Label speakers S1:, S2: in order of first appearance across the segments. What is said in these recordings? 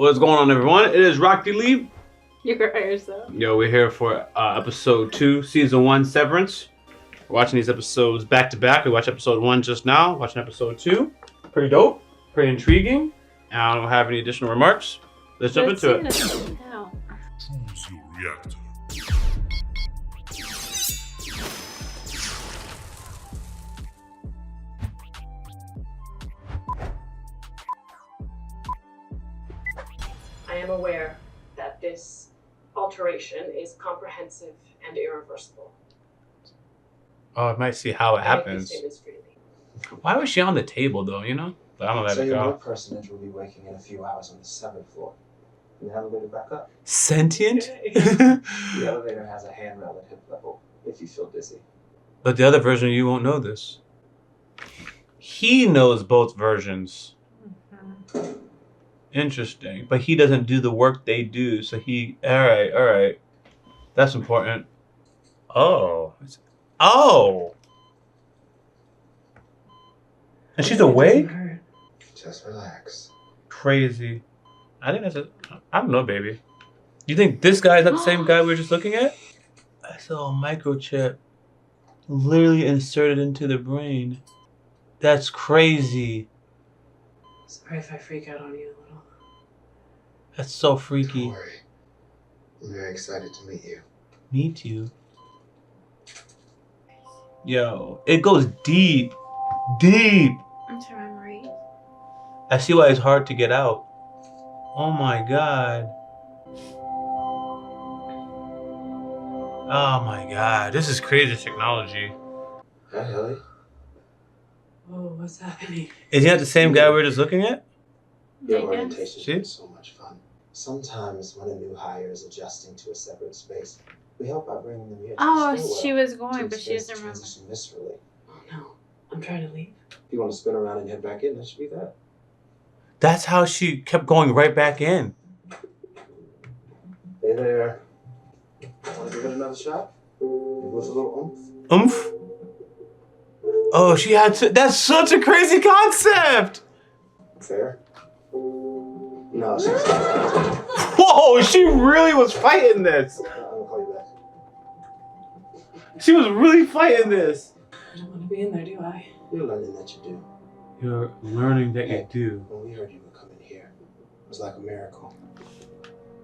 S1: What's going on, everyone? It is Yaboyrocklee.
S2: You cry yourself.
S1: Yo, we're here for episode 2, season 1, Severance. We're watching these episodes back to back. We watched episode 1 just now, watching episode 2. Pretty dope, pretty intriguing. I don't have any additional remarks. Let's jump into it.
S3: Choose your reactor.
S4: I am aware that this alteration is comprehensive and irreversible.
S1: Oh, I might see how it
S4: I make
S1: happens.
S4: these statements freely.
S1: Why was she on the table, though, you know? But I'm gonna let
S5: So
S1: it
S5: your
S1: go.
S5: work personage will be waking in a few hours on the 7th floor. Can the elevator back up?
S1: Sentient?
S5: The elevator has a handrail at hip level, if you feel dizzy.
S1: But the other version of you won't know this. He knows both versions. Interesting. But he doesn't do the work they do, so he... Alright. That's important. Oh. Oh! And she's awake?
S5: Just relax.
S1: Crazy. I think that's a... I don't know, baby. You think this guy is not the same guy we were just looking at? That's a little microchip. Literally inserted into the brain. That's crazy.
S4: Sorry if I freak out on you a little.
S1: That's so freaky.
S5: Don't worry. I'm very excited to meet you.
S1: Meet you. Yo, it goes deep. Deep.
S2: Into memory.
S1: I see why it's hard to get out. Oh my god. Oh my god. This is crazy technology.
S5: Hi, Ellie.
S4: Oh, what's happening?
S1: Is he not the same guy we were just looking at?
S5: Your
S2: Megan?
S5: orientation's
S1: See?
S5: been so much fun. Sometimes when a new hire is adjusting to a separate space, we help by bringing them here to
S2: Oh,
S5: the stairwell
S2: she was
S5: to
S2: going, but she
S5: experience
S2: doesn't
S5: the
S2: remember.
S5: transition viscerally.
S4: Oh no, I'm trying to leave.
S5: If you want to spin around and head back in, that should be that.
S1: That's how she kept going right back in.
S5: Hey there. Want to give it another shot? With a little oomph?
S1: Oomph. Oh, she had to. That's such a crazy concept.
S5: Fair? No, she's
S1: Whoa, she really was fighting this.
S5: I'm gonna call you back.
S1: She was really fighting this.
S4: I don't want to be in there, do I?
S5: You're learning that you do.
S1: You're learning that you do.
S5: When we heard you were coming here, it was like a miracle.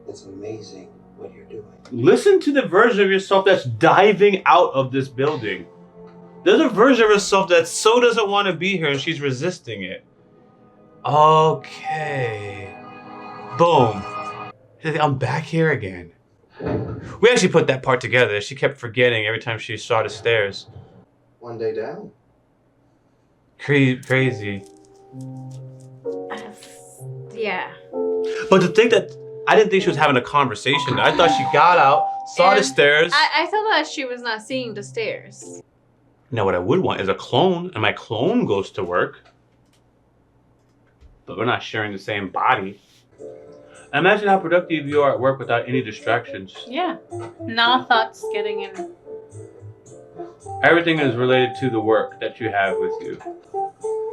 S5: It's amazing what you're doing.
S1: Listen to the version of yourself that's diving out of this building. There's a version of herself that so doesn't want to be here and she's resisting it. Okay. Boom. She's like, I'm back here again. We actually put that part together. She kept forgetting every time she saw the stairs.
S5: One day down.
S1: Crazy.
S2: Yeah.
S1: But to think that I didn't think she was having a conversation. I thought she got out, saw the
S2: And
S1: stairs.
S2: I thought that she was not seeing the stairs.
S1: Now what I would want is a clone, and my clone goes to work. But we're not sharing the same body. Imagine how productive you are at work without any distractions.
S2: Yeah. No thoughts getting in.
S1: Everything is related to the work that you have with you.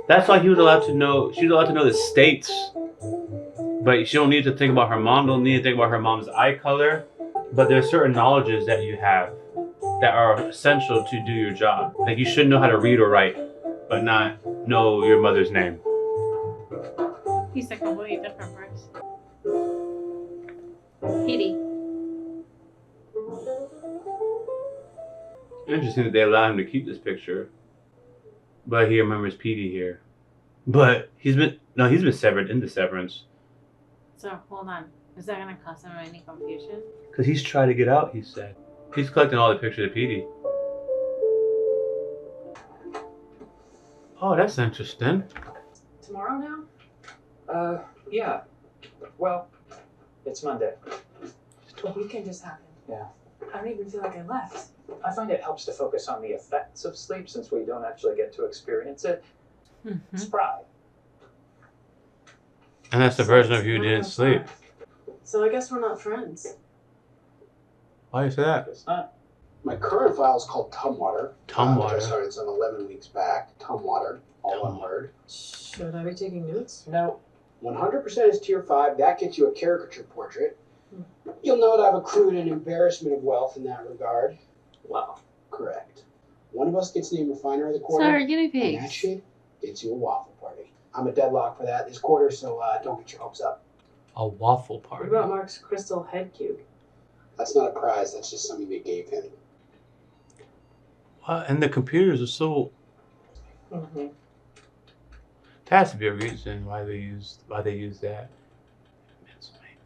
S1: That's why he was allowed to know, she's allowed to know the states. But she don't need to think about her mom, don't need to think about her mom's eye color. But there's certain knowledges that you have that are essential to do your job. Like you should know how to read or write, but not know your mother's name.
S2: He's a completely different person. Petey.
S1: Interesting that they allow him to keep this picture. But he remembers Petey here. But he's been severed in the severance.
S2: So, hold on. Is that going to cause him any confusion?
S1: Because he's trying to get out, he said. He's collecting all the pictures of Petey. Oh, that's interesting.
S4: Tomorrow now?
S6: Yeah. Well, it's Monday.
S4: The weekend just happened.
S6: Yeah.
S4: I don't even feel like I left.
S6: I find it helps to focus on the effects of sleep since we don't actually get to experience it. It's pride.
S1: And that's the version of you who didn't sleep.
S4: So I guess we're not friends.
S1: Why do you say that?
S6: It's not.
S5: My current file is called Tumwater. Which
S1: Tumwater.
S5: I started some 11 weeks back. Tumwater, all one word.
S4: Should I be taking notes?
S6: No.
S7: 100% is tier 5. That gets you a caricature portrait. You'll note I've accrued an embarrassment of wealth in that regard.
S4: Wow.
S7: Correct. One of us gets named Refiner of the Quarter.
S2: Sorry, guinea
S7: And that
S2: pigs.
S7: shit gets you a waffle party. I'm a deadlock for that this quarter, so don't get your hopes up.
S1: A waffle
S4: What
S1: party.
S4: about Mark's crystal head cube?
S7: That's not a prize. That's just something they gave him.
S1: What? And the computers are so.
S4: Mm-hmm.
S1: There has to be a reason why they use that.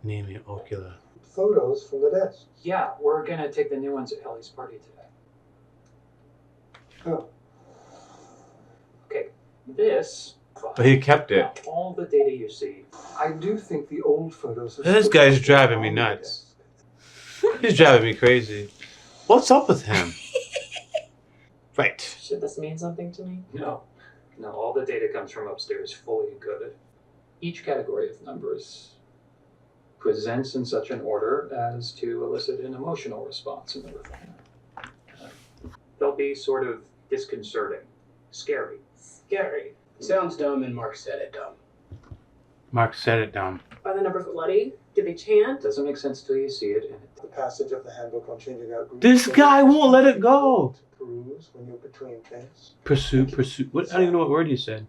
S1: Name it Ocula.
S5: Photos from the desk.
S6: Yeah, we're gonna take the new ones at Ellie's party today.
S5: Oh.
S6: Okay, this.
S1: But he kept it.
S6: Now, all the data you see.
S5: I do think the old photos are
S1: This
S5: still
S1: guy's driving me
S5: on the
S1: nuts.
S5: desk.
S1: He's driving me crazy. What's up with him? Right.
S4: Should this mean something to me?
S6: No, all the data comes from upstairs, fully encoded. Each category of numbers presents in such an order as to elicit an emotional response in the refiner. They'll be sort of disconcerting, scary.
S4: Scary.
S7: Sounds dumb, and Mark said it dumb.
S1: Mark said it down.
S4: Are the numbers bloody? Do they chant?
S6: Doesn't make sense till you see it, and
S5: The passage of the handbook on changing out group
S1: This
S5: photos
S1: guy won't let it
S5: is
S1: go.
S5: to peruse when you're between things.
S1: Pursue. What? I don't even know what word you said.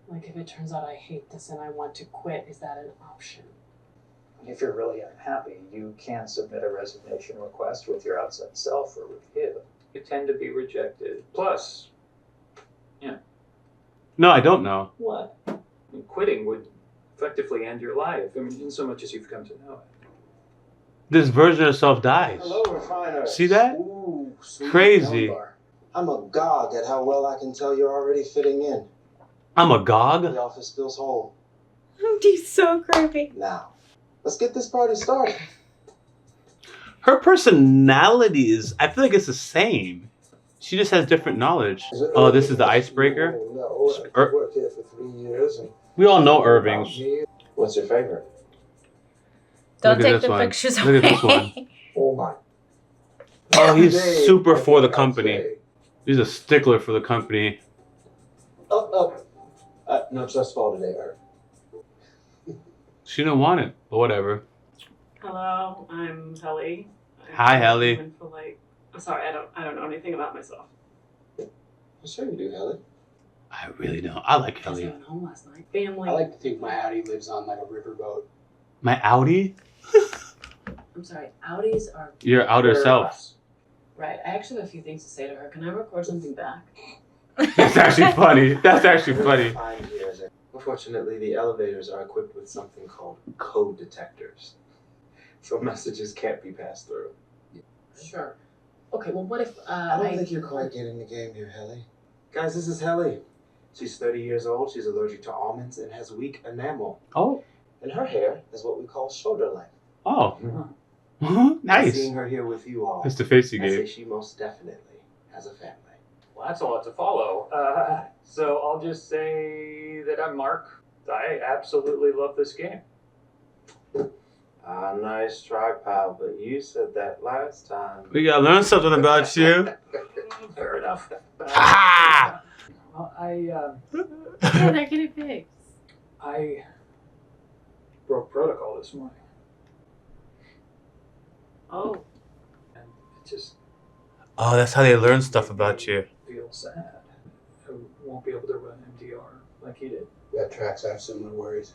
S4: Like, if it turns out I hate this and I want to quit, is that an option?
S6: if you're really unhappy, you can submit a resignation request with your outside self for review. You tend to be rejected. Plus,
S1: No, I don't know.
S4: What?
S6: quitting would effectively end your life, I mean, in so much as you've come to know it.
S1: This version of self dies.
S5: Hello, Refiner.
S1: See that?
S5: Ooh, sweet
S1: Crazy.
S5: number. I'm agog at how well I can tell you're already fitting in.
S1: I'm a gog.
S5: The office feels whole.
S8: He's so creepy.
S5: Now, let's get this party started.
S1: Her personality is, I feel like it's the same. She just has different knowledge. Oh, this is the icebreaker?
S5: No, I've worked here for 3 years. And
S1: We all know Irving's.
S5: What's your favorite?
S8: Don't
S1: Look at
S8: take
S1: this
S8: the
S1: one.
S8: pictures
S1: Look
S8: away.
S1: at this one.
S5: Oh my.
S1: Oh, he's
S5: Today,
S1: super
S5: I
S1: for the
S5: think I'd
S1: company.
S5: say-
S1: He's a stickler for the company.
S5: No trust fall today, Irv.
S1: She didn't want it, but whatever.
S4: Hello, I'm Helly.
S1: Hi, Helly.
S4: I'm sorry, I don't know anything about myself.
S5: I'm sure you do, Helen.
S1: I really don't. I like
S4: I was
S1: Ellie.
S4: going home last night. Family.
S7: I like to think my Audi lives on like a riverboat.
S1: My Audi?
S4: I'm sorry, Audis are
S1: Your outer self.
S4: right. I actually have a few things to say to her. Can I record something back?
S1: That's actually funny. That's actually funny.
S5: Fine here. Unfortunately, the elevators are equipped with something called code detectors. So messages can't be passed through.
S4: Sure. Okay, well, what if
S5: I don't think you're quite getting the game here, Helly. Guys, this is Helly. She's 30 years old, she's allergic to almonds, and has weak enamel.
S1: Oh.
S5: And her hair is what we call shoulder length.
S1: Oh. Nice.
S5: Seeing her here with you all,
S1: That's the face you
S5: I say
S1: gave.
S5: she most definitely has a family.
S6: Well, that's a lot to follow. So I'll just say that I'm Mark. I absolutely love this game.
S5: Nice try, pal, but you said that last time.
S1: We gotta learn something about you.
S6: Fair enough.
S1: Ah!
S6: Well,
S2: Yeah, they're guinea pigs.
S6: I broke protocol this morning,
S2: Oh.
S6: and it just
S1: Oh, that's how they learn stuff about you.
S6: feels sad. I won't be able to run MDR like he did.
S7: That tracks, I have similar worries.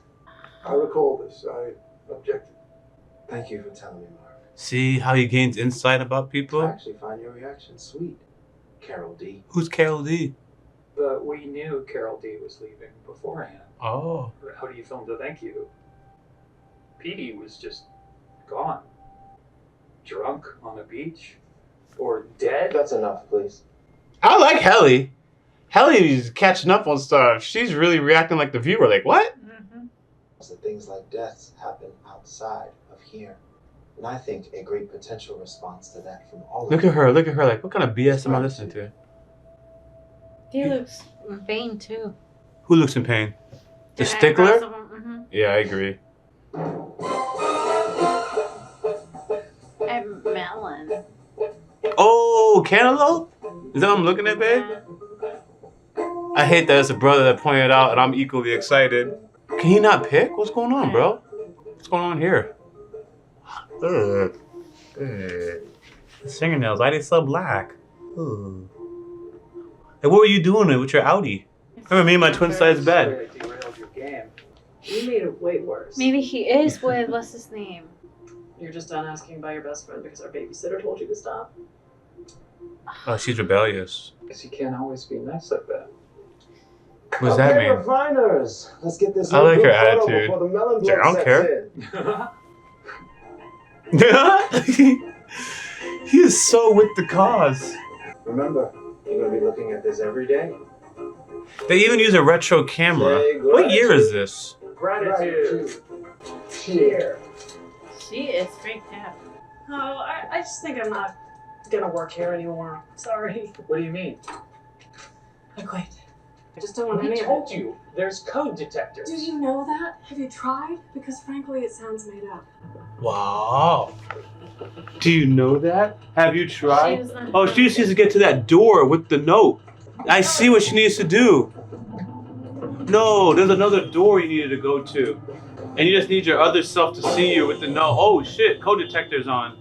S5: I recall this. I objected. Thank you for telling me, Mark.
S1: See how he gains insight about
S5: I
S1: people?
S5: actually find your reaction sweet, Carol D.
S1: Who's Carol D?
S6: But we knew Carol D was leaving beforehand.
S1: Oh.
S6: How do you film to thank you? Petey was just gone. Drunk on the beach? Or dead?
S5: That's enough, please.
S1: I like Helly. Helly's catching up on stuff. She's really reacting like the viewer, like, what?
S5: So things like deaths happen outside of here. And I think a great potential response to that from all of
S1: Look
S5: you
S1: at her, like, what kind of BS am I listening to?
S8: He looks vain too.
S1: Who looks in pain? The
S2: Did I
S1: stickler?
S2: cross over? Mhm.
S1: Yeah, I agree.
S2: I'm melon.
S1: Oh, cantaloupe? Is that what I'm looking at, babe? I hate that it's a brother that pointed out and I'm equally excited. Can he not pick? What's going on, bro? What's going on here? Ugh. His fingernails, why are they so black? Ugh. Hey, what were you doing with your Audi? Remember me in my twin size bed?
S6: Derailed your game.
S4: You made it way worse.
S8: Maybe he is with, what's his name?
S4: You're just done asking about your best friend because our babysitter told you to stop.
S1: Oh, she's rebellious.
S6: Guess you can't always be nice like that.
S1: What does that mean?
S5: Refiners, let's get this.
S1: I like her
S5: photo
S1: attitude.
S5: before the melon
S1: Like, I don't
S5: blood
S1: care.
S5: sets in.
S1: He is so with the cause.
S5: Remember, you're gonna be looking at this every day.
S1: They even use a retro camera. What year is this?
S6: Gratitude.
S5: Cheer.
S2: She is freaked out.
S4: Oh, I just think I'm not gonna work here anymore. Sorry.
S6: What do you mean?
S4: I quit. I just don't want
S6: We
S4: any of
S6: told
S4: it.
S6: you, there's code detectors.
S4: Do you know that? Have you tried? Because frankly, it sounds made up.
S1: Wow. Do you know that? Have you tried?
S2: She was not-
S1: Oh, she just needs to get to that door with the note. I see what she needs to do. No, there's another door you needed to go to. And you just need your other self to see you with the note. Oh shit, code detector's on.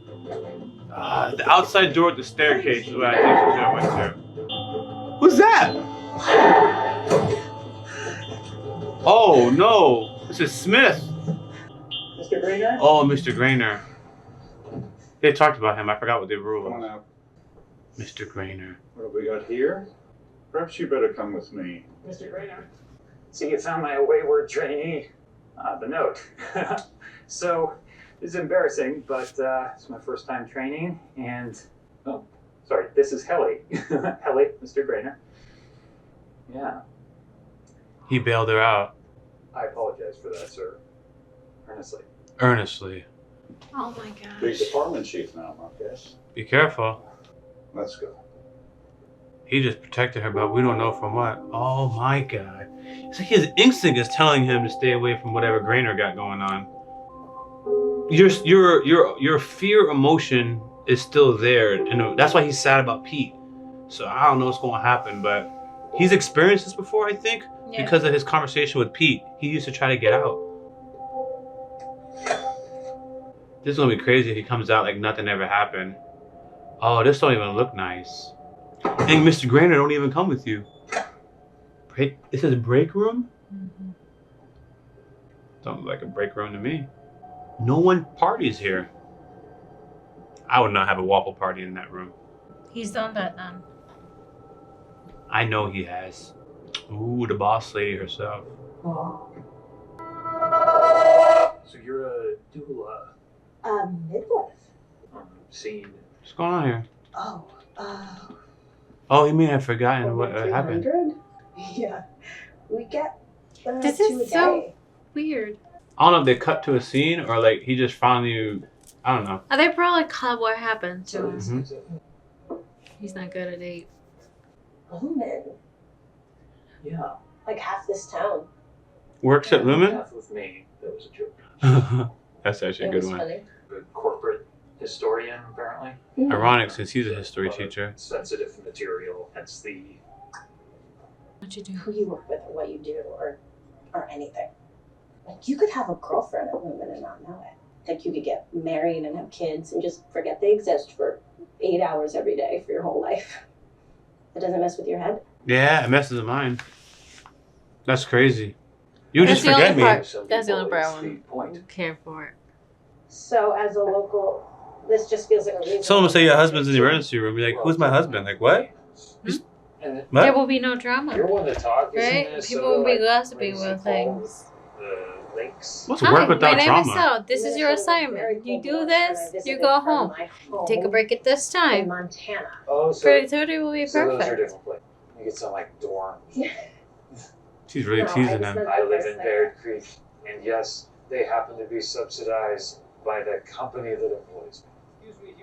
S1: The outside door at the staircase is what I think she should have went to. Who's that? Oh no, this is Smith.
S6: Mr. Greener?
S1: Oh, Mr. Grainer. They talked about him. I forgot what they
S3: Come on
S1: ruled.
S3: out.
S1: Mr. Grainer.
S3: What have we got here? Perhaps you better come with me.
S6: Mr. Greener? See, you found my wayward trainee. The note. So, it's embarrassing, but it's my first time training, and... Oh, sorry, this is Helly. Helly, Mr. Grainer. Yeah,
S1: He bailed her out.
S6: I apologize for that, sir. Earnestly.
S1: Earnestly.
S8: Oh my
S3: Big
S8: gosh.
S3: department chief now, Marcus.
S1: Be careful.
S3: Let's go.
S1: He just protected her, but we don't know from what. Oh my god. It's like his instinct is telling him to stay away from whatever Grainer got going on. Your fear emotion is still there, and that's why he's sad about Pete. So I don't know what's going to happen, but he's experienced this before, I think,
S8: Yeah.
S1: because of his conversation with Pete. He used to try to get out. This is gonna be crazy if he comes out like nothing ever happened. Oh, this don't even look nice. And Mr. Grainer don't even come with you. Break. It says break room.
S8: Mhm.
S1: Don't look like a break room to me. No one parties here. I would not have a waffle party in that room.
S8: He's done that then.
S1: I know he has. Ooh, the boss lady herself.
S6: So you're a doula.
S9: Midwife.
S6: Scene.
S1: What's going on here?
S9: Oh,
S1: Oh, you mean I've forgotten what happened?
S9: 300? Yeah. We get
S8: This
S9: 2
S8: is
S9: a
S8: so-
S9: day.
S8: Weird.
S1: I don't know if they cut to a scene or like he just finally. I don't know.
S8: They probably caught what happened to him.
S1: Mhm.
S8: He's not good at it.
S9: Lumen.
S6: Yeah.
S9: Like half this town.
S1: Works at Lumen.
S6: Half of me. That was a joke.
S1: That's actually a
S9: It
S1: good
S9: was
S1: one.
S9: funny.
S6: A corporate historian, apparently.
S1: Ironic since he's a history teacher.
S6: Sensitive material. That's the.
S8: What you do?
S9: Who you work with or what you do or anything. Like you could have a girlfriend at Lumen and not know it. Like you could get married and have kids and just forget they exist for 8 hours every day for your whole life. It doesn't mess with your head.
S1: Yeah, it messes with mine. That's crazy. You
S8: That's
S1: just
S8: the only
S1: forget me.
S8: part.
S6: Some
S8: That's the only
S6: people,
S8: part I
S6: it's the
S8: wouldn't
S6: point.
S8: care for.
S9: So as a local, this just feels like a reason.
S1: Someone will say your husband's in the emergency room. You're like, who's my husband? Like, what?
S6: And
S1: What?
S8: There will be no drama,
S6: you're one to talk, isn't
S8: right?
S6: it?
S8: People
S6: So,
S8: will be
S6: like,
S8: gossiping
S6: raise
S8: about
S6: the call
S8: things.
S6: with The links.
S1: What's
S8: Hi,
S1: work without
S8: my name
S1: drama?
S8: is Sal. This is your assignment. You do this, you go home. Take a break at this
S9: In
S8: time.
S9: Montana.
S6: Oh, so,
S8: Productivity will be
S6: so those are
S8: perfect.
S6: different places. You get some like dorms.
S1: She's really
S9: No,
S1: teasing
S9: I
S1: him.
S9: just-
S6: I live in Baird Creek, and yes, they happen to be subsidized by the company that employs me.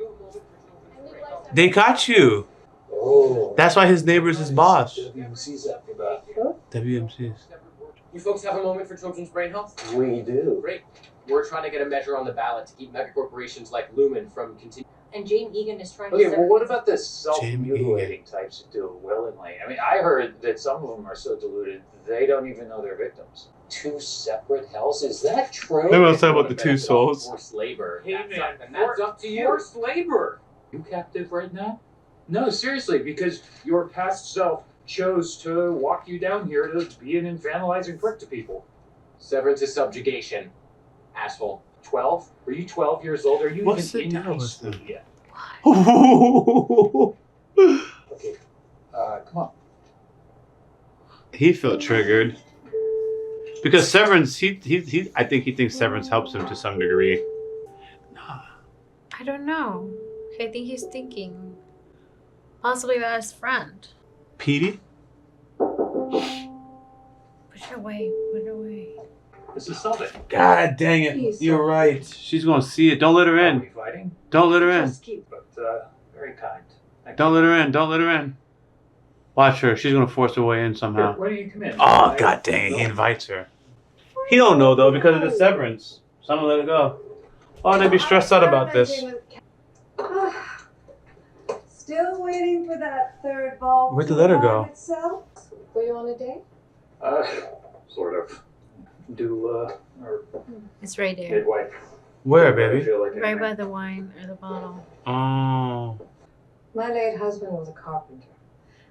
S1: They got you.
S6: Oh.
S1: That's why his neighbor's his boss.
S6: WMC's after that.
S1: WMCs.
S10: You folks have a moment for children's brain health?
S6: We do.
S10: Great. We're trying to get a measure on the ballot to keep mega corporations like Lumen from continuing.
S2: And Jane Egan is trying
S6: Okay,
S2: to.
S6: well, what about the self-mutilating types who do it willingly? I mean, I heard that some of them are so deluded they don't even know they're victims. 2 separate hells? Is that true?
S1: Maybe I'll talk about the 2 souls.
S6: Forced labor.
S10: Hey,
S6: That's
S10: man,
S6: up- and that's up to you.
S10: Forced labor.
S6: You captive right now? No, seriously, because your past self chose to walk you down here to be an infantilizing prick to people.
S10: Severance is subjugation. Asshole.
S6: 12? Were you 12 years old? Are you
S1: What's the
S6: even in
S1: deal
S6: high
S1: with
S6: school
S1: them?
S6: yet?
S1: He
S6: Okay, come on.
S1: felt triggered. Because Severance, I think he thinks Severance helps him to some degree.
S8: I don't know. I think he's thinking possibly about his friend.
S1: Petey?
S8: Push it away. Put it away.
S6: This is Selvig.
S1: God dang it. You're right. She's going to see it. Don't let her
S6: Are
S1: in.
S6: we fighting?
S1: Don't let her in.
S4: Just keep.
S6: But, very kind. Thank
S1: Don't
S6: you.
S1: let her in. Don't let her in. Watch her. She's going to force her way in
S6: Here,
S1: somehow.
S6: why don't you come in?
S1: Oh, god dang it. He invites her. He don't know, though, because of the Severance. So I'm going to let it go. Why would they be stressed out about this?
S11: Still waiting for that third ball.
S1: Where'd the letter go?
S11: Were you on a date?
S6: Sort of. Or
S8: It's right there.
S6: midwife.
S1: Where,
S6: I
S1: baby?
S6: feel like
S8: Right by the wine or the bottle.
S1: Oh.
S11: My late husband was a carpenter.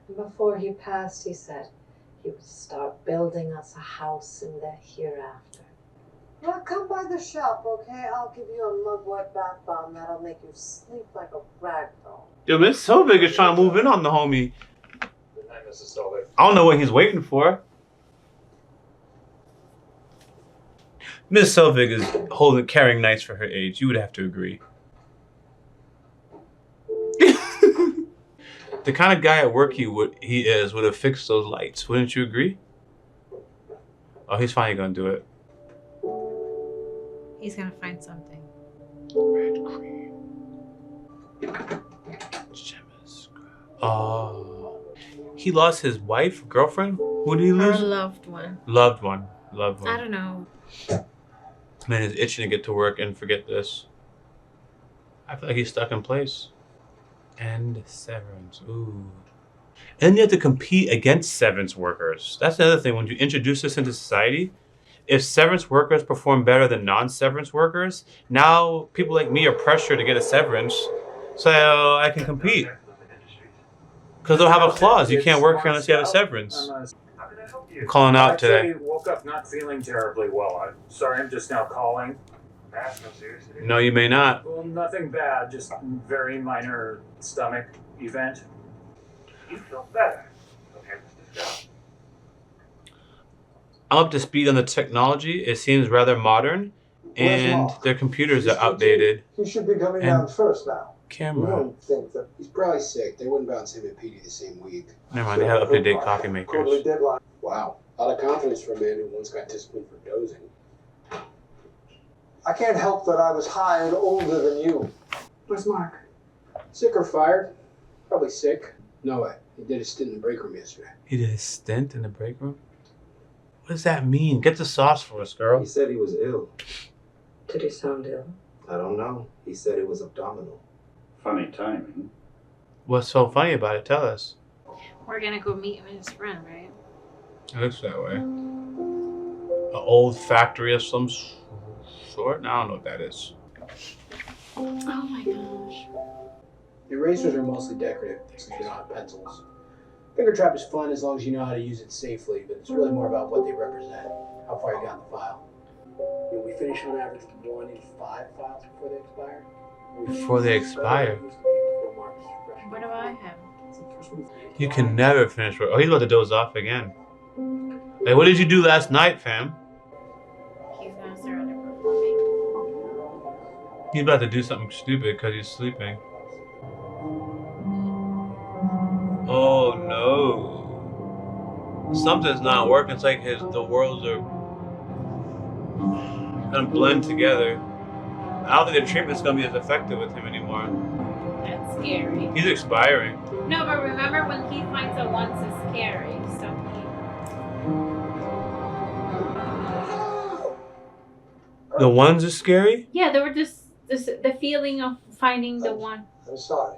S11: And before he passed, he said he would start building us a house in the hereafter. Well, come by the shop, okay? I'll give you a mugwort bath bomb that'll make you sleep like a rag doll.
S1: Yo, Miss Selvig is trying to move in on the homie.
S6: Good night, Mrs. Selvig.
S1: I don't know what he's waiting for. Miss Selvig is carrying knives for her age. You would have to agree. The kind of guy at work he would have fixed those lights. Wouldn't you agree? Oh, he's finally gonna do it.
S8: He's gonna find something.
S1: Red cream. Oh. He lost his wife, girlfriend? Who did he
S8: Or
S1: lose?
S8: a loved one.
S1: Loved one. Loved one.
S8: I don't know.
S1: Man, he's itching to get to work and forget this. I feel like he's stuck in place. And Severance. Ooh. And then you have to compete against Severance workers. That's the other thing. When you introduce this into society, if Severance workers perform better than non-Severance workers, now people like me are pressured to get a Severance so I can compete. Because they'll have a clause. You can't work here unless you have a Severance. I'm calling out today.
S6: I woke up not feeling terribly well. I'm sorry, I'm just now calling.
S1: No, you may not.
S6: Well, nothing bad, just very minor stomach event. You feel better. Okay, let's
S1: I'm up to speed on the technology. It seems rather modern. And their computers are outdated.
S7: He should be coming
S1: And
S7: down first now. We
S1: camera.
S7: don't think that he's probably sick. They wouldn't bounce him and Petey the same week.
S1: Never mind, they have up-to-date coffee
S7: Quarterly
S1: makers.
S7: deadline. Wow. A lot of confidence for a man who once got disciplined for dozing. I can't help that I was hired older than you.
S4: Where's Mark?
S7: Sick or fired? Probably sick. No way. He did a stint in the break room yesterday.
S1: He did a stint in the break room? What does that mean? Get the sauce for us, girl.
S5: He said he was ill.
S11: Did he sound ill?
S5: I don't know. He said it was abdominal.
S3: Funny timing.
S1: What's so funny about it? Tell us.
S2: We're gonna go meet his friend, right?
S1: It looks that way. An old factory of some sort? I don't know what that is.
S2: Oh my gosh.
S7: Erasers are mostly decorative, since we don't have pencils. Finger trap is fun as long as you know how to use it safely, but it's really more about what they represent, how far you got in the file. You know, we finish on average 1 in 5 files before they expire.
S1: Before they expire?
S2: What do I have?
S1: You can never finish work. Oh, he's about to doze off again. Hey, what did you do last night, fam?
S2: He's gonna start underperforming.
S1: He's about to do something stupid because he's sleeping. Oh no. Something's not working. It's like the worlds are gonna blend together. I don't think the treatment's gonna be as effective with him anymore.
S2: That's scary.
S1: He's expiring.
S2: No, but remember when he finds a once is scary, so
S1: The ones are scary?
S2: yeah, they were just the feeling of finding the one.
S7: I'm sorry.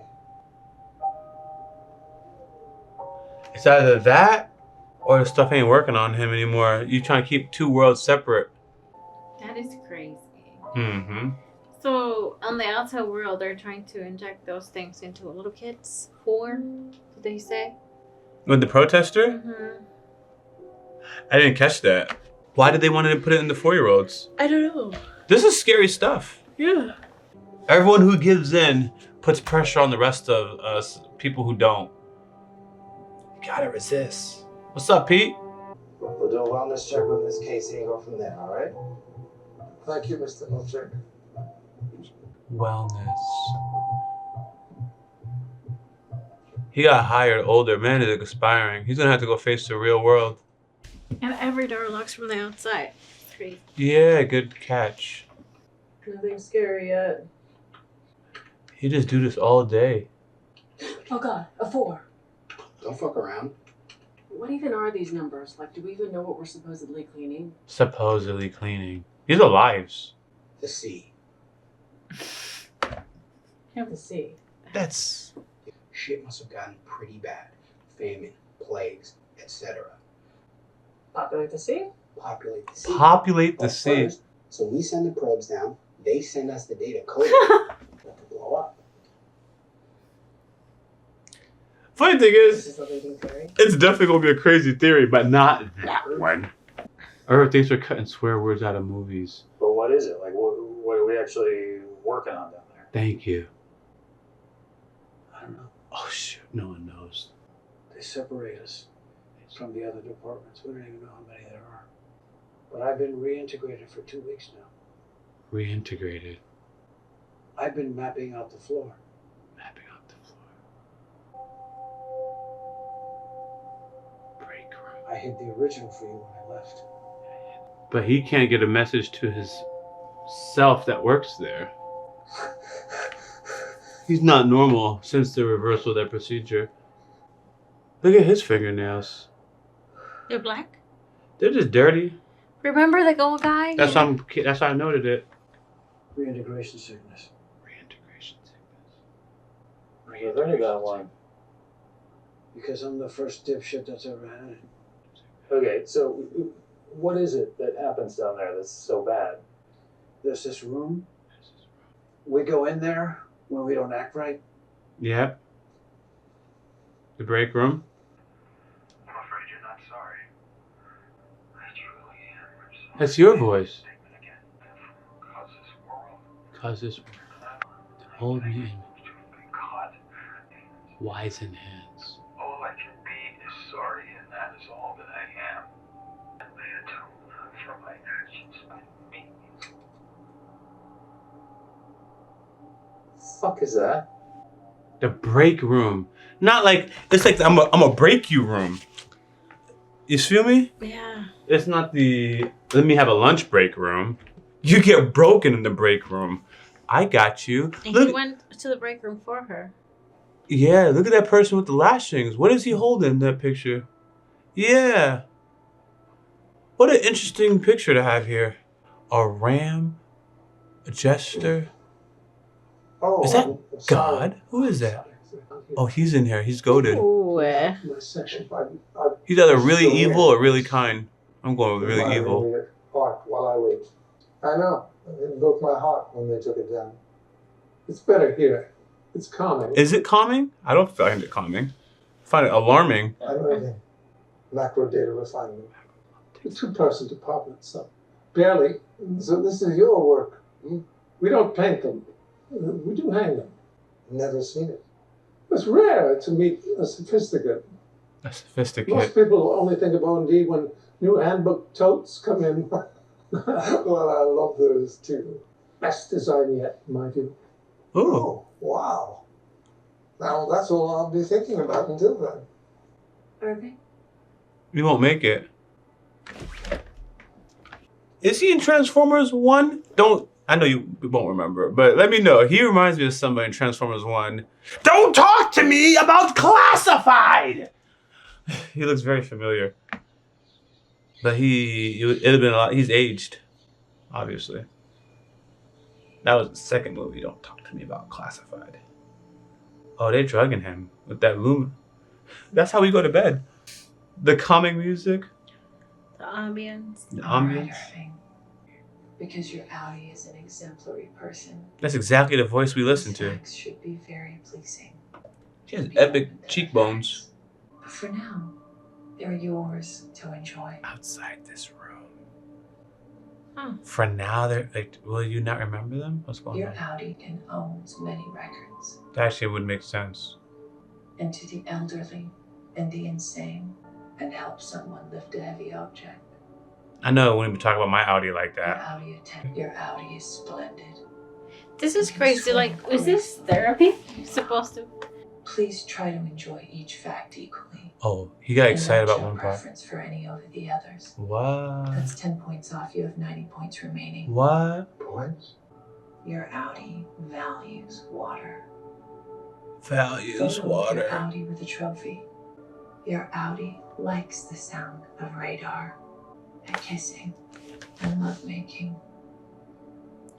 S1: It's either that or the stuff ain't working on him anymore. You trying to keep two worlds separate.
S2: That is crazy.
S1: Mm-hmm.
S2: So on the outside world, they're trying to inject those things into little kids. 4, did they say?
S1: With the protester?
S2: Mm-hmm.
S1: I didn't catch that. Why did they want to put it in the 4-year-olds?
S2: I don't know.
S1: This is scary stuff.
S2: Yeah.
S1: Everyone who gives in puts pressure on the rest of us, people who don't. You gotta resist. What's up, Pete?
S5: We'll do a wellness check with Miss Casey and go from there, all right?
S7: Thank you, Mr. Milchick.
S1: Wellness. He got hired older. Man is expiring. He's gonna have to go face the real world.
S2: And every door locks from the outside. It's crazy.
S1: Yeah, good catch.
S4: Nothing scary yet.
S1: He just do this all day.
S4: Oh God, a 4.
S7: Don't fuck around.
S4: What even are these numbers? Like, do we even know what we're supposedly cleaning?
S1: Supposedly cleaning. These are lives.
S7: The sea.
S4: Have to see.
S1: That's...
S7: Shit must have gotten pretty bad. Famine, plagues, etc.
S4: Populate the sea?
S7: Populate the sea.
S1: Populate the
S7: But
S1: sea.
S7: first, so we send the probes down. They send us the data coded to blow up.
S1: Funny thing
S4: This
S1: is,
S4: is a leading theory.
S1: it's definitely gonna be a crazy theory, but not that one. I heard things are cutting swear words out of movies.
S6: But what is it? Like, what are we actually working on down there?
S1: Thank you.
S6: I don't know.
S1: Oh shoot, no one knows.
S12: They separate us from the other departments. We don't even know how many there are. But I've been reintegrated for 2 weeks now.
S1: Reintegrated.
S12: I've been mapping out the floor.
S1: Mapping out the floor. Break room.
S12: I hid the original for you when I left.
S1: But he can't get a message to his self that works there. He's not normal since the reversal of that procedure. Look at his fingernails.
S8: They're black?
S1: They're just dirty.
S8: Remember the old guy?
S1: That's why I noted it.
S12: Reintegration sickness.
S1: Reintegration sickness.
S6: I've only got one.
S12: Because I'm the first dipshit that's ever had it.
S6: Okay, so what is it that happens down there that's so bad?
S12: There's this room. We go in there when we don't act right.
S1: Yep. The break room.
S3: I'm afraid you're not sorry. I truly am. I'm sorry.
S1: That's your voice.
S3: Statement again. Cause this world.
S1: Cause this hold me in
S3: To have been caught.
S1: wizened hands.
S3: All I can be is sorry, and that is all that I am. And may atone for my actions by me.
S6: Fuck is that?
S1: The break room. Not like it's like I'm a break you room. You feel me?
S2: Yeah.
S1: It's not the let me have a lunch break room. You get broken in the break room. I got you.
S2: And
S1: Look,
S2: he went to the break room for her.
S1: yeah, look at that person with the lashings. What is he holding in that picture? Yeah. What an interesting picture to have here. A ram, a jester.
S12: Oh,
S1: Is that
S12: I'm sorry.
S1: God? Who is that? Oh, he's in here. He's goaded.
S2: Ooh.
S12: My section.
S1: He's either really evil or really kind. I'm going with really evil.
S12: Park while I wait. I know. It broke my heart when they took it down. It's better here. It's calming.
S1: Is it calming? I don't find it calming. I find it alarming.
S12: I'm moving. Macro data refinement. A 2-person department, so barely. So this is your work. We don't paint them. We do hang them. Never seen it. It's rare to meet a sophisticate.
S1: A sophisticate.
S12: Most people only think of O&D when new handbook totes come in. Well, I love those too. Best design yet, in my view.
S1: Ooh.
S12: Oh, wow. Now that's all I'll be thinking about until then.
S4: Okay.
S1: We won't make it. Is he in Transformers 1? I know you won't remember, but let me know. He reminds me of somebody in Transformers 1. Don't talk to me about classified! He looks very familiar. But it'd have been a lot. He's aged, obviously. That was the second movie. Don't talk to me about Classified. Oh, they drugging him with that loom. That's how we go to bed. The calming music.
S2: The ambience.
S1: The
S11: All right,
S1: ambience.
S11: Irving. Because your Audi is an exemplary person.
S1: That's exactly the voice we listen
S11: These
S1: to.
S11: facts should be very pleasing.
S1: She has epic cheekbones.
S11: But for now, they're yours to enjoy.
S1: Outside this room.
S2: Huh.
S1: For now, they're like, will you not remember them? What's going
S11: Your
S1: on?
S11: Audi can own many records.
S1: That actually would make sense.
S11: And to the elderly and the insane, and help someone lift a heavy object.
S1: I know I wouldn't be talking about my Audi like that.
S11: Your Audi is splendid.
S2: This is crazy. Like, is this therapy? You're supposed to.
S11: Please try to enjoy each fact equally.
S1: Oh, he got excited
S11: And
S1: about
S11: not show
S1: one part.
S11: preference for any over the others.
S1: What?
S11: That's 10 points off. You have 90 points remaining.
S1: What?
S5: Points?
S11: Your Audi values water.
S1: Values
S11: Photo
S1: water.
S11: Your Audi with a trophy. Your Audi likes the sound of radar, and kissing, and lovemaking.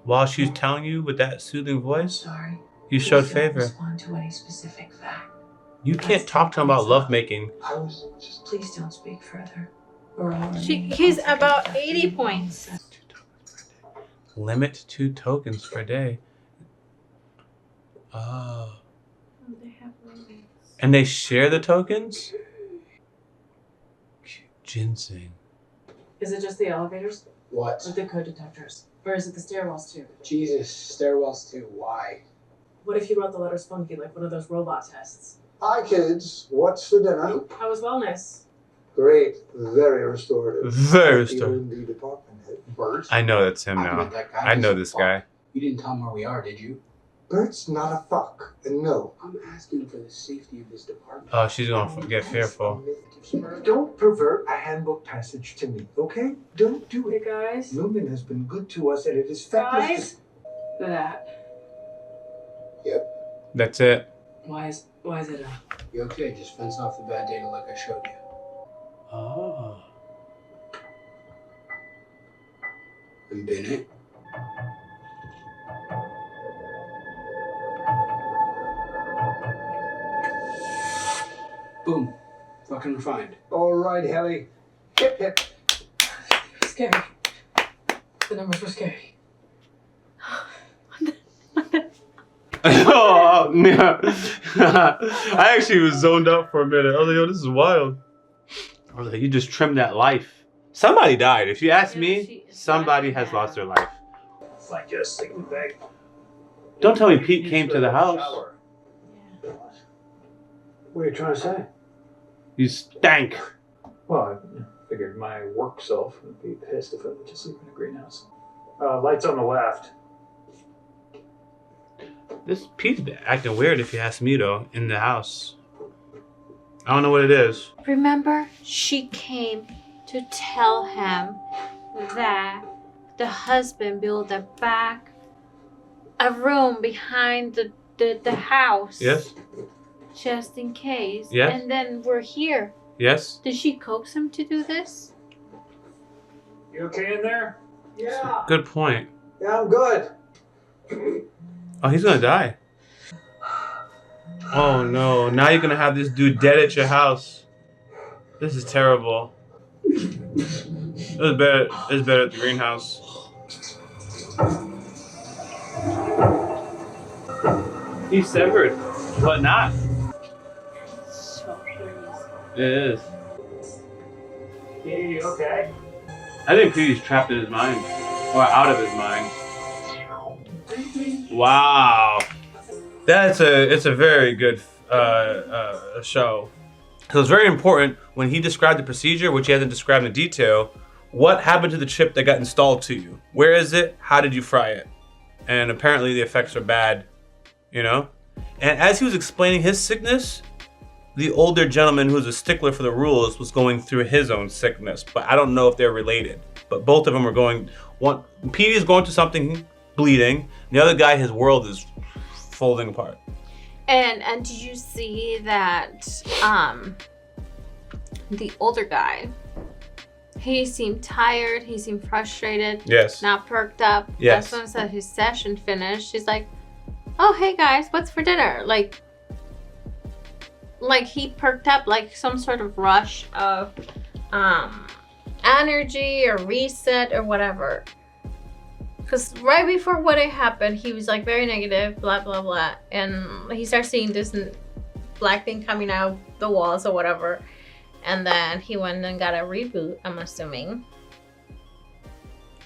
S1: While she's telling you with that soothing voice,
S11: Sorry.
S1: you showed
S11: Please don't
S1: favor.
S11: respond to any specific fact.
S1: You can't talk to him about lovemaking.
S5: I was just.
S11: Please don't speak further. Or I'll remain
S2: He's
S11: confident.
S2: about 80 points.
S1: Limit 2 tokens per day. Oh.
S2: They have limits.
S1: And they share the tokens? Ginseng.
S4: Is it just the elevators?
S7: What?
S4: Or the code detectors? Or is it the stairwells too?
S7: Jesus, stairwells too. Why?
S4: What if you wrote the letters funky like one of those robot tests?
S12: Hi, kids. What's for dinner?
S4: How was wellness?
S12: Great. Very restorative.
S1: Very
S12: Like
S1: restorative.
S12: even the department head.
S7: Bert?
S1: I know that's him
S7: I
S1: now.
S7: met that guy.
S1: I know
S7: He's
S1: this
S7: a
S1: guy.
S7: fuck. You didn't tell him where we are, did you?
S12: Bert's not a fuck. And no.
S7: I'm asking for the safety of this department.
S1: Oh, she's gonna get fearful.
S12: Don't pervert a handbook passage to me, okay? Don't do
S4: Hey
S12: it.
S4: guys?
S12: Lumen has been good to us, and it is
S4: Guys?
S12: fabulous.
S4: That.
S1: That's it.
S4: Why is it
S7: You okay? Just fence off the bad data like I showed you.
S1: Oh.
S7: And bin it. Boom. Fucking refined.
S12: All right, Helly. Hip hip.
S4: scary? The numbers were scary.
S1: Oh, yeah. I actually was zoned out for a minute. I was like, yo, this is wild. I was like, you just trimmed that life. Somebody died. If you ask me, somebody has lost their life.
S3: It's like just sleeping bag.
S1: Don't tell me Pete came to the house.
S12: What are you trying to say?
S1: You stank.
S6: Well, I figured my work self would be pissed if I went to sleep in a greenhouse. Lights on the left.
S1: This Pete's been acting weird if you ask me though, in the house. I don't know what it is.
S2: Remember, she came to tell him that the husband built a room behind the house.
S1: Yes?
S2: Just in case.
S1: Yes.
S2: And then we're here.
S1: Yes?
S2: Did she coax him to do this?
S6: You okay in there?
S12: Yeah.
S1: Good point.
S12: Yeah, I'm good.
S1: Oh, he's gonna die. Oh no, now you're gonna have this dude dead at your house. This is terrible. It was better at the greenhouse. He's severed, but not.
S2: So curious.
S1: It is.
S6: Hey, you okay?
S1: I think Pete's trapped in his mind. Or out of his mind. Wow. It's a very good show. So it's very important when he described the procedure, which he hasn't described in detail, what happened to the chip that got installed to you? Where is it? How did you fry it? And apparently the effects are bad, you know? And as he was explaining his sickness, the older gentleman who's a stickler for the rules was going through his own sickness, but I don't know if they're related. But both of them are going, Petey is going through something, bleeding. The other guy, his world is folding apart.
S2: And did you see that the older guy,
S8: He seemed tired. He seemed frustrated.
S1: Yes.
S8: Not perked up.
S1: Yes.
S8: As soon as his session finished, she's like, "Oh, hey guys, what's for dinner?" Like he perked up, like some sort of rush of energy or reset or whatever. Because right before what had happened, he was like very negative, blah blah blah, and he starts seeing this black thing coming out the walls or whatever, and then he went and got a reboot, I'm assuming,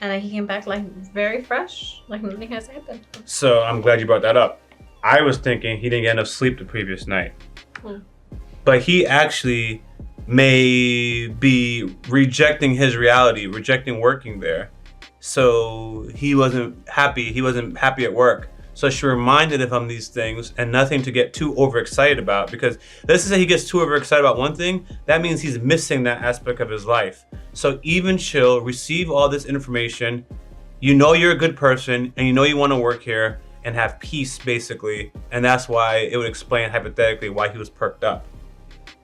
S8: and then he came back like very fresh, like nothing has happened.
S1: So I'm glad you brought that up. I was thinking he didn't get enough sleep the previous night, but he actually may be rejecting his reality, rejecting working there. So he wasn't happy. He wasn't happy at work. So she reminded him of these things and nothing to get too overexcited about, because let's say he gets too overexcited about one thing, that means he's missing that aspect of his life. So even chill, receive all this information. You know you're a good person and you know you want to work here and have peace basically. And that's why it would explain hypothetically why he was perked up.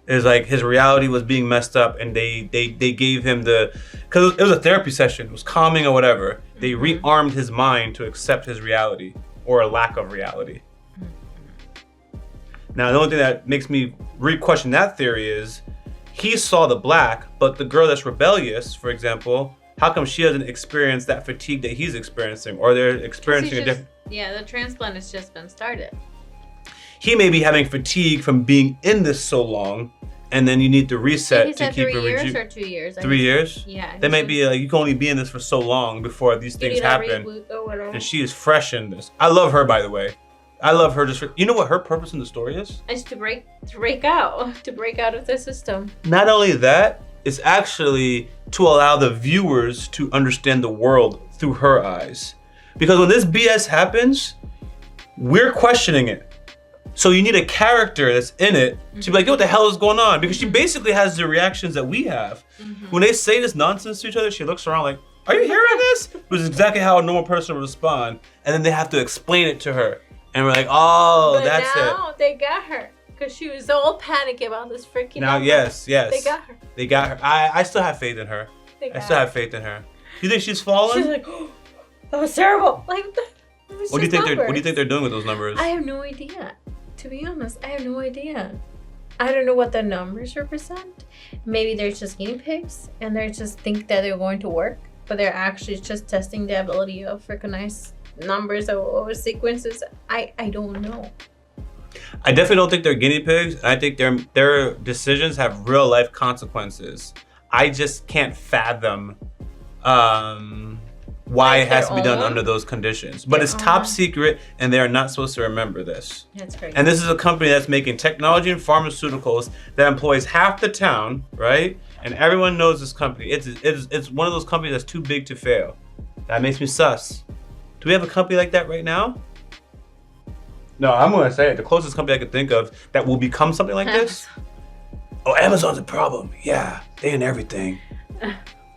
S1: It's like his reality was being messed up and they gave him because it was a therapy session, it was calming or whatever. They rearmed his mind to accept his reality or a lack of reality. Now, the only thing that makes me re-question that theory is he saw the black, but the girl that's rebellious, for example, how come she doesn't experience that fatigue that he's experiencing, or they're experiencing a different...
S8: Yeah, the transplant has just been started.
S1: He may be having fatigue from being in this so long, and then you need to reset to keep it
S8: 3 years or 2 years?
S1: 3 years?
S8: Yeah.
S1: That might be like you can only be in this for so long before these things happen. And she is fresh in this. I love her, by the way. I love her just for, you know what her purpose in the story is?
S8: It's to break out of the system.
S1: Not only that, it's actually to allow the viewers to understand the world through her eyes. Because when this BS happens, we're questioning it. So you need a character that's in it to be like, what the hell is going on? Because she basically has the reactions that we have. When they say this nonsense to each other, she looks around like, are you hearing this? Which is exactly how a normal person would respond. And then they have to explain it to her. And we're like, oh,
S8: but
S1: that's it.
S8: now they got her. Because she was all panicky about this freaking
S1: Now,
S8: number.
S1: yes.
S8: They got her.
S1: They got her. I still have faith in her. I still have faith in her. You think she's fallen?
S8: She's like, oh, that was terrible. Like,
S1: what do you think they're doing with those numbers?
S8: I have no idea. To be honest, I have no idea. I don't know what the numbers represent. Maybe they're just guinea pigs and they just think that they're going to work, but they're actually just testing the ability of recognize numbers or sequences. I don't know.
S1: I definitely don't think they're guinea pigs. I think their decisions have real life consequences. I just can't fathom why it has to be done under those conditions. But it's top secret and they are not supposed to remember this.
S8: That's crazy.
S1: And this is a company that's making technology and pharmaceuticals that employs half the town, right? And everyone knows this company. It's one of those companies that's too big to fail. That makes me sus. Do we have a company like that right now? No, I'm gonna say it. The closest company I could think of that will become something like this. Oh, Amazon's a problem. Yeah, they in everything.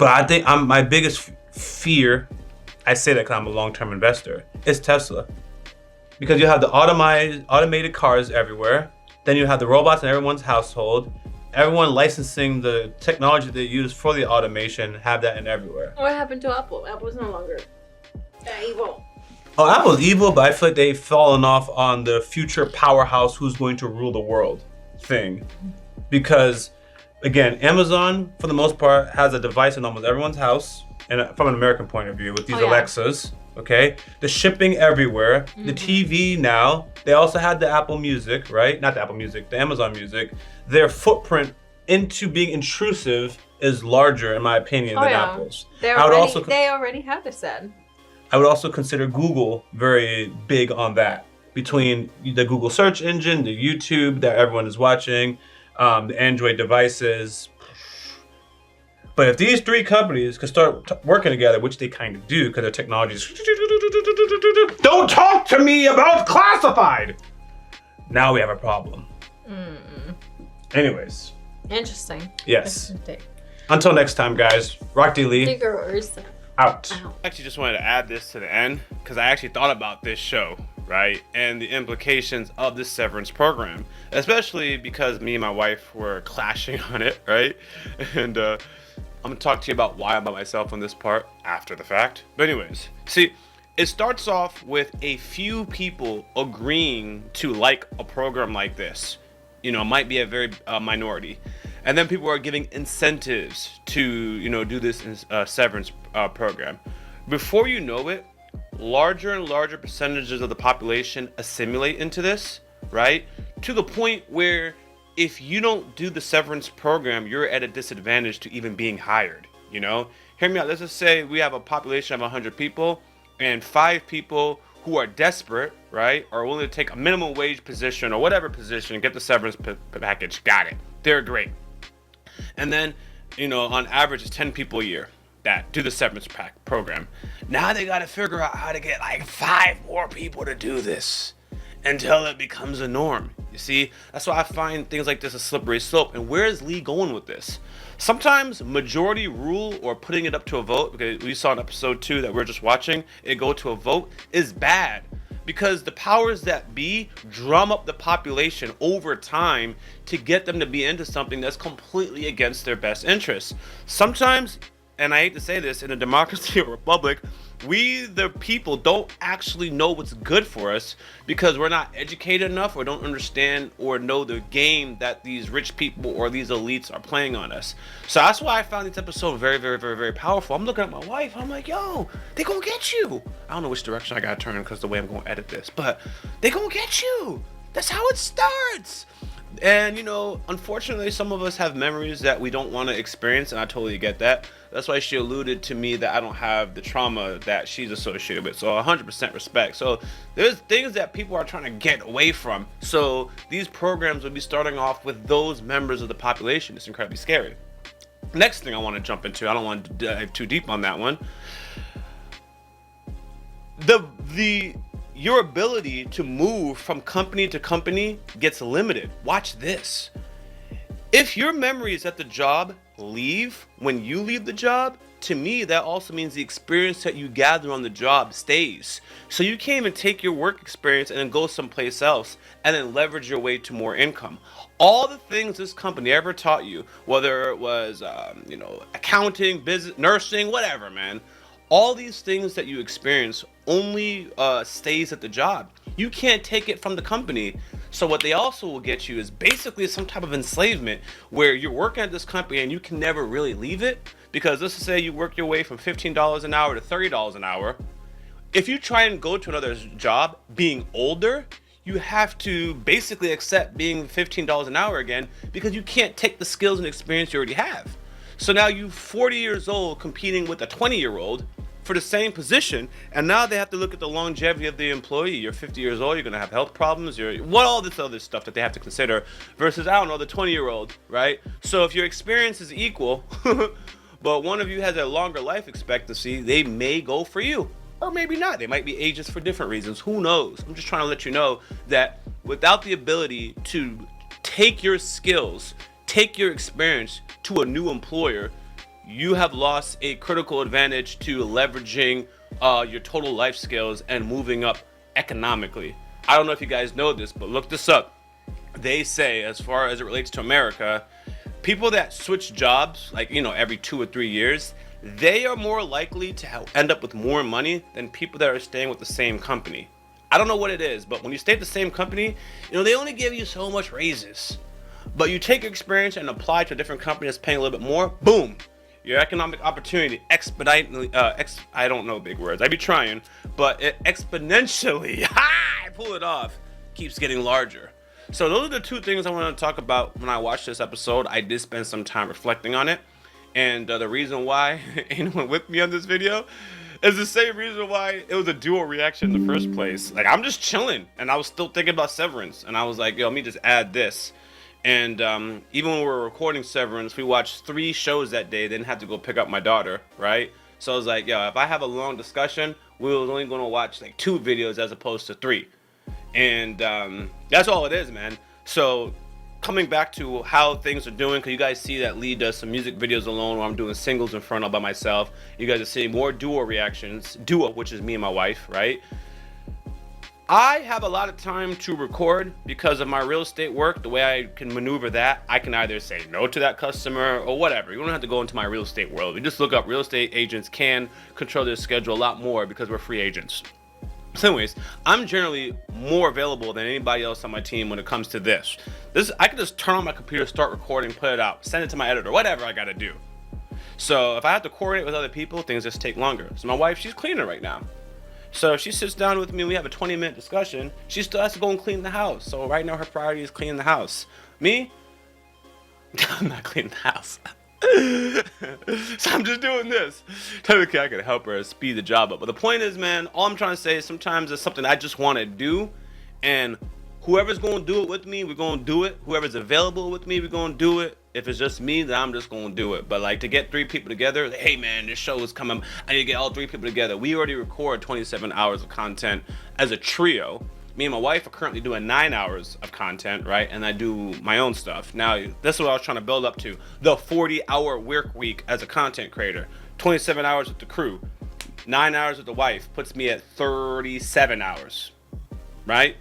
S1: But I think my biggest fear, I say that because I'm a long-term investor, is Tesla. Because you have the automated cars everywhere. Then you have the robots in everyone's household. Everyone licensing the technology they use for the automation, have that in everywhere.
S8: What happened to Apple? Apple's no longer evil.
S1: Oh, Apple's evil, but I feel like they've fallen off on the future powerhouse who's going to rule the world thing. Because, again, Amazon, for the most part, has a device in almost everyone's house, and from an American point of view, with these Alexas, okay? The shipping everywhere, the TV now, they also had the Apple Music, right? Not the Apple Music, the Amazon Music. Their footprint into being intrusive is larger, in my opinion, than Apple's.
S8: They already have this ad.
S1: I would also consider Google very big on that. Between the Google search engine, the YouTube that everyone is watching, the Android devices. But if these three companies could start working together, which they kind of do because their technology is... Don't talk to me about classified! Now we have a problem. Anyways.
S8: Interesting.
S1: Yes. Until next time, guys. Yaboyrocklee. Out.
S13: I actually just wanted to add this to the end because I actually thought about this show, right? And the implications of this Severance program, especially because me and my wife were clashing on it, right? And I'm gonna talk to you about why I'm by myself on this part after the fact. But anyways, see, it starts off with a few people agreeing to like a program like this. You know, it might be a very minority. And then people are giving incentives to, you know, do this severance program. Before you know it, larger and larger percentages of the population assimilate into this, right? To the point where if you don't do the severance program, you're at a disadvantage to even being hired, you know? Hear me out. Let's just say we have a population of 100 people and 5 people who are desperate, right, are willing to take a minimum wage position or whatever position and get the severance package. Got it. They're great. And then, you know, on average, it's 10 people a year that do the severance pack program. Now they got to figure out how to get like 5 more people to do this until it becomes a norm. You see, that's why I find things like this a slippery slope. And where is Lee going with this? Sometimes majority rule or putting it up to a vote, because we saw in episode 2 that we're just watching it go to a vote, is bad. Because the powers that be drum up the population over time to get them to be into something that's completely against their best interests. Sometimes, and I hate to say this, in a democracy or republic, we the people don't actually know what's good for us because we're not educated enough or don't understand or know the game that these rich people or these elites are playing on us. So that's why I found this episode very, very, very, very powerful. I'm looking at my wife, I'm like, yo, they gonna get you. I don't know which direction I gotta turn because the way I'm gonna edit this, but they gonna get you. That's how it starts. And, you know, unfortunately, some of us have memories that we don't want to experience, and I totally get that. That's why she alluded to me that I don't have the trauma that she's associated with. So 100% respect. So there's things that people are trying to get away from. So these programs will be starting off with those members of the population. It's incredibly scary. Next thing I want to jump into, I don't want to dive too deep on that one. Your ability to move from company to company gets limited. Watch this. If your memories at the job leave when you leave the job, to me, that also means the experience that you gather on the job stays. So you can't even take your work experience and then go someplace else and then leverage your way to more income. All the things this company ever taught you, whether it was, you know, accounting, business, nursing, whatever, man. All these things that you experience only stays at the job. You can't take it from the company. So what they also will get you is basically some type of enslavement where you're working at this company and you can never really leave it. Because let's say you work your way from $15 an hour to $30 an hour. If you try and go to another job being older, you have to basically accept being $15 an hour again because you can't take the skills and experience you already have. So now you're 40 years old competing with a 20-year-old for the same position, and now they have to look at the longevity of the employee. You're 50 years old, you're gonna have health problems, all this other stuff that they have to consider versus, I don't know, the 20-year-old, right? So if your experience is equal, but one of you has a longer life expectancy, they may go for you. Or maybe not. They might be ages for different reasons. Who knows? I'm just trying to let you know that without the ability to take your skills, take your experience to a new employer, you have lost a critical advantage to leveraging your total life skills and moving up economically. I don't know if you guys know this, but look this up. They say, as far as it relates to America, people that switch jobs, like, you know, every 2 or 3 years, they are more likely to end up with more money than people that are staying with the same company. I don't know what it is, but when you stay at the same company, you know, they only give you so much raises. But you take your experience and apply to a different company that's paying a little bit more, boom. Your economic opportunity exponentially, I don't know big words, I be trying, but it exponentially, I pull it off, keeps getting larger. So those are the 2 things I want to talk about when I watched this episode. I did spend some time reflecting on it. And the reason why anyone with me on this video is the same reason why it was a dual reaction in the first place. Like, I'm just chilling and I was still thinking about Severance. And I was like, yo, let me just add this. And even when we were recording Severance, we watched 3 shows that day, then had to go pick up my daughter, right? So I was like, yo, if I have a long discussion, we were only going to watch like 2 videos as opposed to 3. And that's all it is, man. So coming back to how things are doing, because you guys see that Lee does some music videos alone where I'm doing singles in front all by myself. You guys are seeing more duo reactions, which is me and my wife, right? I have a lot of time to record because of my real estate work. The way I can maneuver that, I can either say no to that customer or whatever. You don't have to go into my real estate world. You just look up real estate agents can control their schedule a lot more because we're free agents. So anyways, I'm generally more available than anybody else on my team when it comes to this. I can just turn on my computer, start recording, put it out, send it to my editor, whatever I gotta do. So if I have to coordinate with other people, things just take longer. So my wife, she's cleaning right now. So if she sits down with me, we have a 20-minute discussion, she still has to go and clean the house. So right now her priority is cleaning the house. Me, I'm not cleaning the house. So I'm just doing this. Technically I could help her speed the job up. But the point is, man, all I'm trying to say is sometimes it's something I just want to do. And whoever's going to do it with me, we're going to do it. Whoever's available with me, we're going to do it. If it's just me, then I'm just going to do it. But like to get 3 people together, like, hey man, this show is coming. I need to get all 3 people together. We already record 27 hours of content as a trio. Me and my wife are currently doing 9 hours of content, right? And I do my own stuff. Now, this is what I was trying to build up to. The 40-hour work week as a content creator. 27 hours with the crew. 9 hours with the wife puts me at 37 hours. Right?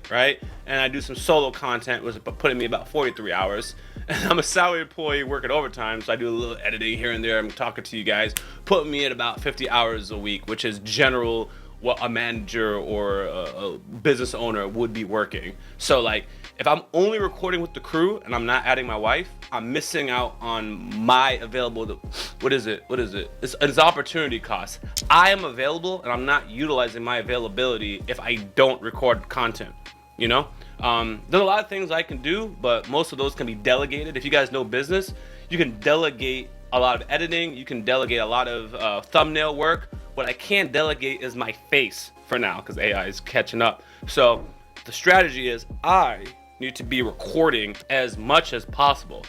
S13: And I do some solo content, which is putting me about 43 hours. And I'm a salary employee working overtime, so I do a little editing here and there. I'm talking to you guys, putting me at about 50 hours a week, which is general what a manager or a business owner would be working. So like, if I'm only recording with the crew and I'm not adding my wife, I'm missing out on my available, what is it? It's opportunity cost. I am available and I'm not utilizing my availability if I don't record content, you know? There's a lot of things I can do, but most of those can be delegated. If you guys know business, you can delegate a lot of editing, you can delegate a lot of thumbnail work. What I can't delegate is my face for now because AI is catching up. So the strategy is I need to be recording as much as possible.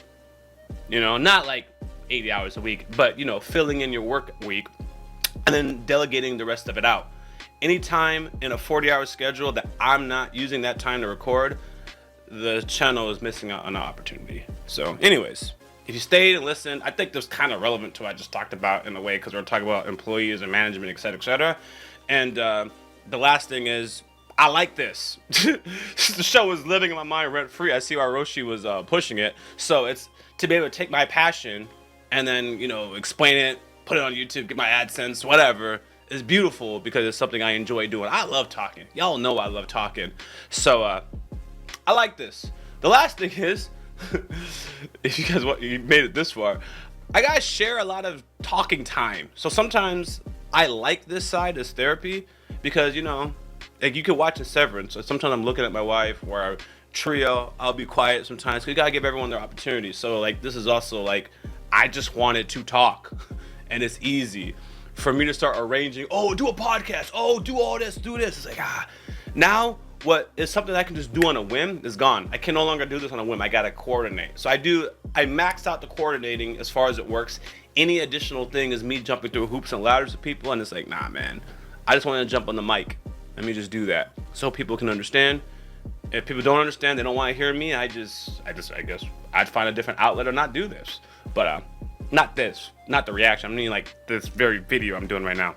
S13: You know, not like 80 hours a week, but you know, filling in your work week and then delegating the rest of it out. Anytime in a 40-hour schedule that I'm not using that time to record, the channel is missing out on an opportunity. So anyways, if you stayed and listened, I think this is kind of relevant to what I just talked about in a way because we're talking about employees and management, etc., etc. And the last thing is, I like this. The show is living in my mind rent free. I see why Roshi was pushing it. So it's to be able to take my passion and then, you know, explain it, put it on YouTube, get my AdSense, whatever. It's beautiful because it's something I enjoy doing. I love talking. Y'all know I love talking. So I like this. The last thing is, if you guys you made it this far, I gotta share a lot of talking time. So sometimes I like this side as therapy because, you know, like you can watch a Severance. So sometimes I'm looking at my wife or our trio. I'll be quiet sometimes. 'Cause you gotta give everyone their opportunity. So like this is also like I just wanted to talk, and it's easy for me to start arranging. Oh, do a podcast. Oh, do all this. Do this. It's like now. What is something I can just do on a whim is gone. I can no longer do this on a whim. I gotta coordinate. So I max out the coordinating as far as it works. Any additional thing is me jumping through hoops and ladders with people, and it's like, nah, man. I just want to jump on the mic. Let me just do that so people can understand. If people don't understand, they don't want to hear me. I guess I'd find a different outlet or not do this. But not this, not the reaction. I mean like this very video I'm doing right now.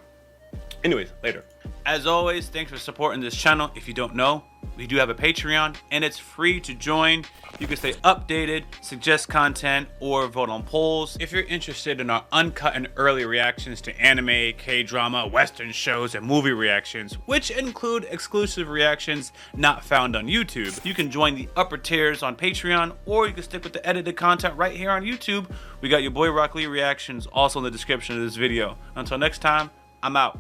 S13: Anyways, later. As always, thanks for supporting this channel. If you don't know, we do have a Patreon and it's free to join. You can stay updated, suggest content, or vote on polls. If you're interested in our uncut and early reactions to anime, K-drama, Western shows, and movie reactions, which include exclusive reactions not found on YouTube, you can join the upper tiers on Patreon, or you can stick with the edited content right here on YouTube. We got Yaboyrocklee reactions also in the description of this video. Until next time, I'm out.